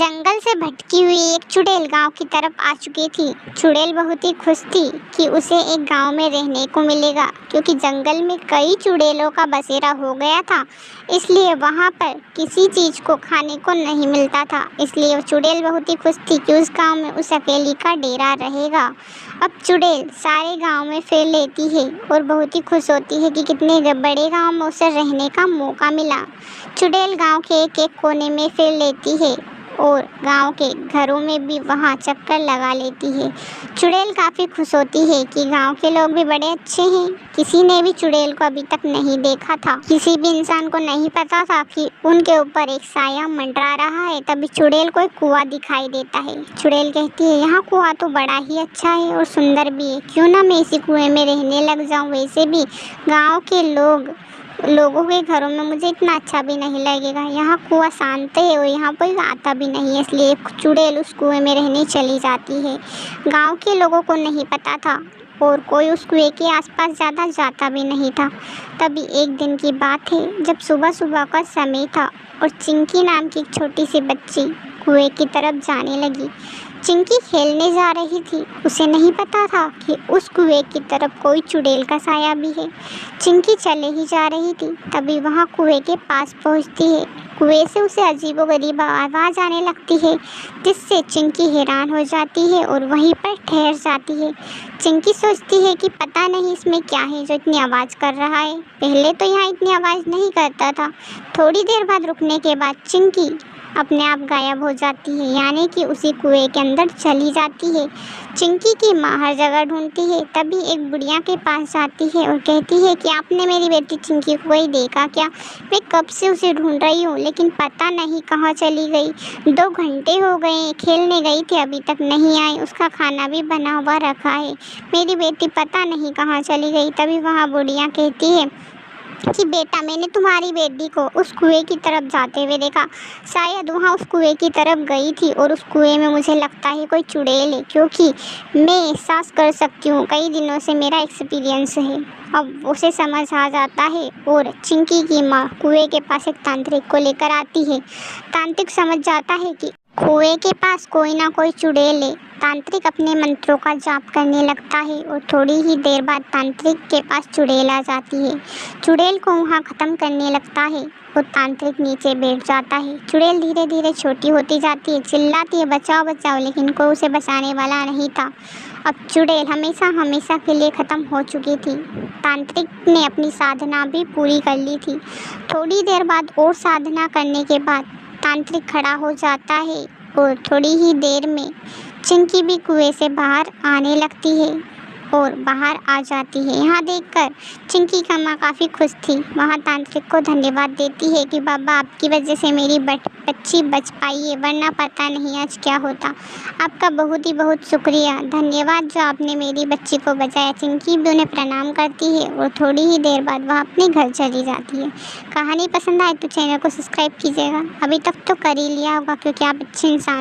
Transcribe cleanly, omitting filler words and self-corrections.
जंगल से भटकी हुई एक चुड़ैल गांव की तरफ आ चुकी थी। चुड़ैल बहुत ही खुश थी कि उसे एक गांव में रहने को मिलेगा, क्योंकि जंगल में कई चुड़ैलों का बसेरा हो गया था। इसलिए वहां पर किसी चीज को खाने को नहीं मिलता था। इसलिए वो चुड़ैल बहुत ही खुश थी कि उस गांव में उस अकेली का डेरा रहेगा। अब चुड़ैल सारे गांव में फिर लेती है और बहुत ही खुश होती है कि कितने बड़े गांव में उसे रहने का मौका मिला। चुड़ैल गांव के एक एक कोने में फिर लेती है और गांव के घरों में भी वहां चक्कर लगा लेती है। चुड़ैल काफ़ी खुश होती है कि गांव के लोग भी बड़े अच्छे हैं। किसी ने भी चुड़ैल को अभी तक नहीं देखा था। किसी भी इंसान को नहीं पता था कि उनके ऊपर एक साया मंडरा रहा है। तभी चुड़ैल को एक कुआं दिखाई देता है। चुड़ैल कहती है, यहाँ कुआं तो बड़ा ही अच्छा है और सुंदर भी है, क्यों ना मैं इसी कुएं में रहने लग जाऊँ। वैसे भी गाँव के लोगों के घरों में मुझे इतना अच्छा भी नहीं लगेगा। यहाँ कुआं शांत है और यहाँ कोई आता भी नहीं है। इसलिए चुड़ैल उस कुएं में रहने चली जाती है। गांव के लोगों को नहीं पता था और कोई उस कुएं के आसपास ज़्यादा जाता भी नहीं था। तभी एक दिन की बात है, जब सुबह सुबह का समय था और चिंकी नाम की एक छोटी सी बच्ची कुएं की तरफ जाने लगी। चिंकी खेलने जा रही थी। उसे नहीं पता था कि उस कुएं की तरफ कोई चुड़ैल का साया भी है। चिंकी चले ही जा रही थी, तभी वहाँ कुएं के पास पहुँचती है। कुएं से उसे अजीबोगरीब आवाज़ आने लगती है, जिससे चिंकी हैरान हो जाती है और वहीं पर ठहर जाती है। चिंकी सोचती है कि पता नहीं इसमें क्या है जो इतनी आवाज़ कर रहा है। पहले तो यहाँ इतनी आवाज़ नहीं करता था। थोड़ी देर बाद रुकने के बाद चिंकी अपने आप गायब हो जाती है, यानी कि उसी कुएं के अंदर चली जाती है। चिंकी की माँ हर जगह ढूंढती है, तभी एक बुढ़िया के पास जाती है और कहती है कि आपने मेरी बेटी चिंकी को कोई देखा क्या? मैं कब से उसे ढूंढ रही हूँ, लेकिन पता नहीं कहाँ चली गई। 2 घंटे हो गए, खेलने गई थी, अभी तक नहीं आई। उसका खाना भी बना हुआ रखा है। मेरी बेटी पता नहीं कहाँ चली गई। तभी वहाँ बुढ़िया कहती है कि बेटा, मैंने तुम्हारी बेटी को उस कुएं की तरफ जाते हुए देखा। शायद वहाँ उस कुएं की तरफ गई थी और उस कुएं में मुझे लगता है कोई चुड़ैल है, क्योंकि मैं एहसास कर सकती हूँ। कई दिनों से मेरा एक्सपीरियंस है। अब उसे समझ आ जाता है और चिंकी की माँ कुएं के पास एक तांत्रिक को लेकर आती है। तांत्रिक समझ जाता है कि कुएं के पास कोई ना कोई चुड़ैल है। तांत्रिक अपने मंत्रों का जाप करने लगता है और थोड़ी ही देर बाद तांत्रिक के पास चुड़ैल आ जाती है। चुड़ैल को वहाँ ख़त्म करने लगता है और तांत्रिक नीचे बैठ जाता है। चुड़ैल धीरे धीरे छोटी होती जाती है, चिल्लाती है बचाओ बचाओ, लेकिन कोई उसे बचाने वाला नहीं था। अब चुड़ैल हमेशा के लिए ख़त्म हो चुकी थी। तांत्रिक ने अपनी साधना भी पूरी कर ली थी। थोड़ी देर बाद और साधना करने के बाद तांत्रिक खड़ा हो जाता है और थोड़ी ही देर में चिंकी भी कुएं से बाहर आने लगती है और बाहर आ जाती है। यहाँ देखकर चिंकी का माँ काफ़ी खुश थी। वहाँ तांत्रिक को धन्यवाद देती है कि बाबा, आपकी वजह से मेरी बच्ची बच पाई है, वरना पता नहीं आज क्या होता। आपका बहुत ही बहुत शुक्रिया, धन्यवाद जो आपने मेरी बच्ची को बचाया। चिंकी भी उन्हें प्रणाम करती है और थोड़ी ही देर बाद वह अपने घर चली जाती है। कहानी पसंद आए तो चैनल को सब्सक्राइब कीजिएगा। अभी तक तो कर ही लिया होगा, क्योंकि आप अच्छे इंसान